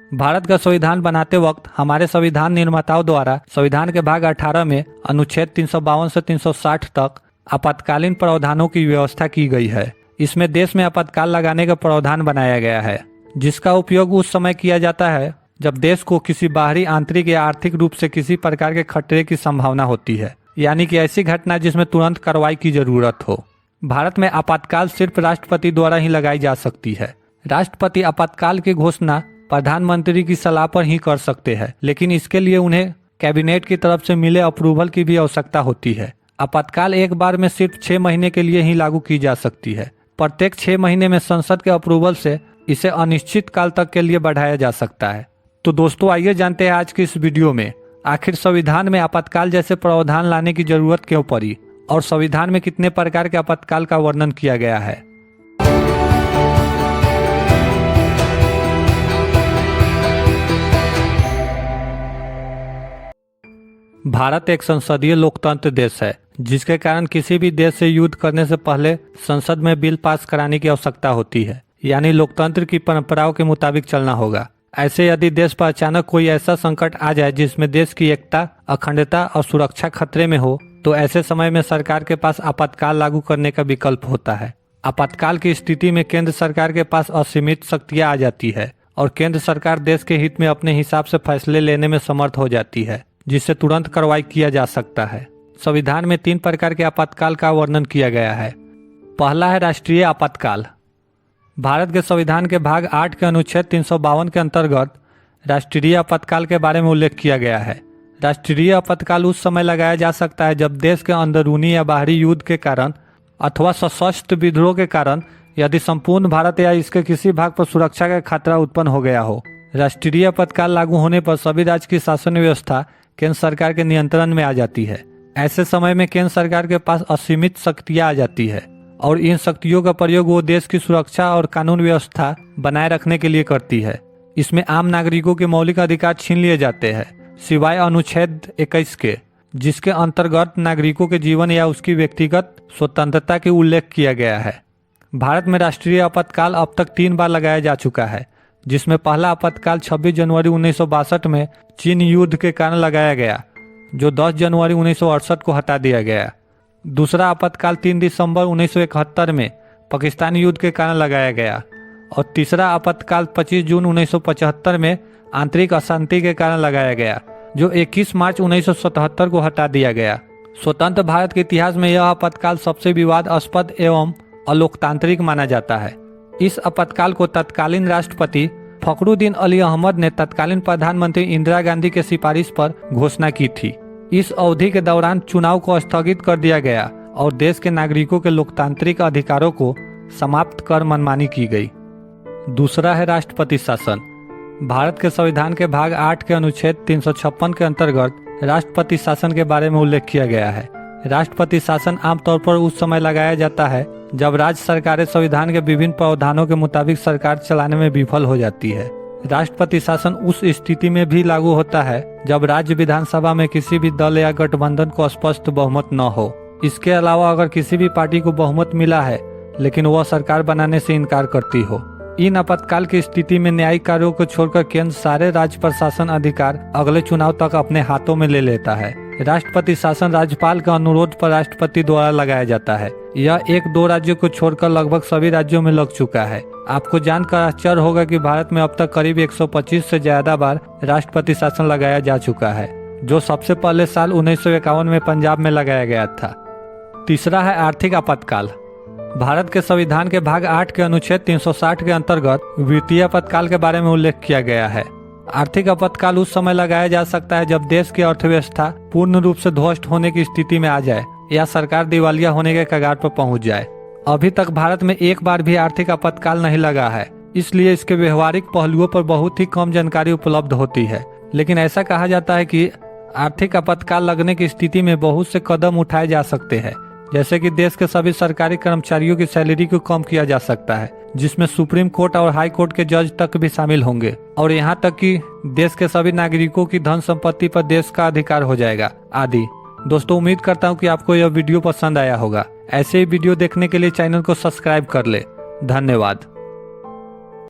भारत का संविधान बनाते वक्त हमारे संविधान निर्माताओं द्वारा संविधान के भाग 18 में अनुच्छेद 352 से 360 तक आपातकालीन प्रावधानों की व्यवस्था की गई है। इसमें देश में आपातकाल लगाने का प्रावधान बनाया गया है, जिसका उपयोग उस समय किया जाता है जब देश को किसी बाहरी, आंतरिक या आर्थिक रूप से किसी प्रकार के खतरे की संभावना होती है, यानी कि ऐसी घटना जिसमें तुरंत कार्रवाई की जरूरत हो। भारत में आपातकाल सिर्फ राष्ट्रपति द्वारा ही लगाई जा सकती है। राष्ट्रपति आपातकाल की घोषणा प्रधानमंत्री की सलाह पर ही कर सकते हैं, लेकिन इसके लिए उन्हें कैबिनेट की तरफ से मिले अप्रूवल की भी आवश्यकता होती है। आपातकाल एक बार में सिर्फ 6 महीने के लिए ही लागू की जा सकती है। प्रत्येक 6 महीने में संसद के अप्रूवल से इसे अनिश्चित काल तक के लिए बढ़ाया जा सकता है। तो दोस्तों, आइए जानते हैं आज की इस वीडियो में आखिर संविधान में आपातकाल जैसे प्रावधान लाने की जरूरत क्यों पड़ी और संविधान में कितने प्रकार के आपातकाल का वर्णन किया गया है। भारत एक संसदीय लोकतंत्र देश है, जिसके कारण किसी भी देश से युद्ध करने से पहले संसद में बिल पास कराने की आवश्यकता होती है, यानी लोकतंत्र की परंपराओं के मुताबिक चलना होगा। ऐसे यदि देश पर अचानक कोई ऐसा संकट आ जाए जिसमें देश की एकता, अखंडता और सुरक्षा खतरे में हो, तो ऐसे समय में सरकार के पास आपातकाल लागू करने का विकल्प होता है। आपातकाल की स्थिति में केंद्र सरकार के पास असीमित शक्तियां आ जाती है और केंद्र सरकार देश के हित में अपने हिसाब से फैसले लेने में समर्थ हो जाती है, जिससे तुरंत कार्रवाई किया जा सकता है। संविधान में 3 प्रकार के आपातकाल का वर्णन किया गया है। पहला है राष्ट्रीय आपातकाल। भारत के संविधान के भाग 8 के अनुच्छेद 352 के अंतर्गत राष्ट्रीय आपातकाल के बारे में उल्लेख किया गया है। राष्ट्रीय आपातकाल उस समय लगाया जा सकता है जब देश के अंदरूनी या बाहरी युद्ध के कारण अथवा सशस्त्र विद्रोह के कारण यदि संपूर्ण भारत या इसके किसी भाग पर सुरक्षा का खतरा उत्पन्न हो गया हो। राष्ट्रीय आपातकाल लागू होने पर सभी राज्य की शासन व्यवस्था केंद्र सरकार के नियंत्रण में आ जाती है। ऐसे समय में केंद्र सरकार के पास असीमित शक्तियां आ जाती है और इन शक्तियों का प्रयोग वो देश की सुरक्षा और कानून व्यवस्था बनाए रखने के लिए करती है। इसमें आम नागरिकों के मौलिक अधिकार छीन लिए जाते हैं, सिवाय अनुच्छेद 21 के, जिसके अंतर्गत नागरिकों के जीवन या उसकी व्यक्तिगत स्वतंत्रता के उल्लेख किया गया है। भारत में राष्ट्रीय आपातकाल अब तक 3 बार लगाया जा चुका है, जिसमें पहला आपातकाल 26 जनवरी 1962 में चीन युद्ध के कारण लगाया गया, जो 10 जनवरी 1968 को हटा दिया गया। दूसरा आपातकाल 3 दिसंबर 1971 में पाकिस्तान युद्ध के कारण लगाया गया और तीसरा आपातकाल 25 जून 1975 में आंतरिक अशांति के कारण लगाया गया, जो 21 मार्च 1977 को हटा दिया गया। स्वतंत्र भारत के इतिहास में यह आपातकाल सबसे विवादास्पद एवं अलोकतांत्रिक माना जाता है। इस आपातकाल को तत्कालीन राष्ट्रपति फखरुद्दीन अली अहमद ने तत्कालीन प्रधानमंत्री इंदिरा गांधी के सिफारिश पर घोषणा की थी। इस अवधि के दौरान चुनाव को स्थगित कर दिया गया और देश के नागरिकों के लोकतांत्रिक अधिकारों को समाप्त कर मनमानी की गई। दूसरा है राष्ट्रपति शासन। भारत के संविधान के भाग 8 के अनुच्छेद 356 के अंतर्गत राष्ट्रपति शासन के बारे में उल्लेख किया गया है। राष्ट्रपति शासन आमतौर पर उस समय लगाया जाता है जब राज्य सरकारें संविधान के विभिन्न प्रावधानों के मुताबिक सरकार चलाने में विफल हो जाती है। राष्ट्रपति शासन उस स्थिति में भी लागू होता है जब राज्य विधानसभा में किसी भी दल या गठबंधन को स्पष्ट बहुमत न हो। इसके अलावा अगर किसी भी पार्टी को बहुमत मिला है लेकिन वह सरकार बनाने से इनकार करती हो। इन आपातकाल की स्थिति में न्यायिक कार्यों को छोड़कर केंद्र सारे राज्य प्रशासन अधिकार अगले चुनाव तक अपने हाथों में ले लेता है। राष्ट्रपति शासन राज्यपाल के अनुरोध पर राष्ट्रपति द्वारा लगाया जाता है। यह 1-2 राज्यों को छोड़कर लगभग सभी राज्यों में लग चुका है। आपको जानकर आश्चर्य होगा कि भारत में अब तक करीब 125 से ज्यादा बार राष्ट्रपति शासन लगाया जा चुका है, जो सबसे पहले साल 1951 में पंजाब में लगाया गया था। तीसरा है आर्थिक आपातकाल। भारत के संविधान के भाग 8 के अनुच्छेद 360 के अंतर्गत वित्तीय आपातकाल के बारे में उल्लेख किया गया है। आर्थिक आपातकाल उस समय लगाया जा सकता है जब देश की अर्थव्यवस्था पूर्ण रूप से ध्वस्त होने की स्थिति में आ जाए या सरकार दिवालिया होने के कगार पर पहुंच जाए। अभी तक भारत में एक बार भी आर्थिक आपातकाल नहीं लगा है, इसलिए इसके व्यवहारिक पहलुओं पर बहुत ही कम जानकारी उपलब्ध होती है। लेकिन ऐसा कहा जाता है कि आर्थिक आपातकाल लगने की स्थिति में बहुत से कदम उठाए जा सकते हैं, जैसे कि देश के सभी सरकारी कर्मचारियों की सैलरी को कम किया जा सकता है, जिसमें सुप्रीम कोर्ट और हाई कोर्ट के जज तक भी शामिल होंगे, और यहाँ तक कि देश के सभी नागरिकों की धन संपत्ति पर देश का अधिकार हो जाएगा आदि। दोस्तों, उम्मीद करता हूँ कि आपको यह वीडियो पसंद आया होगा। ऐसे ही वीडियो देखने के लिए चैनल को सब्सक्राइब कर ले। धन्यवाद।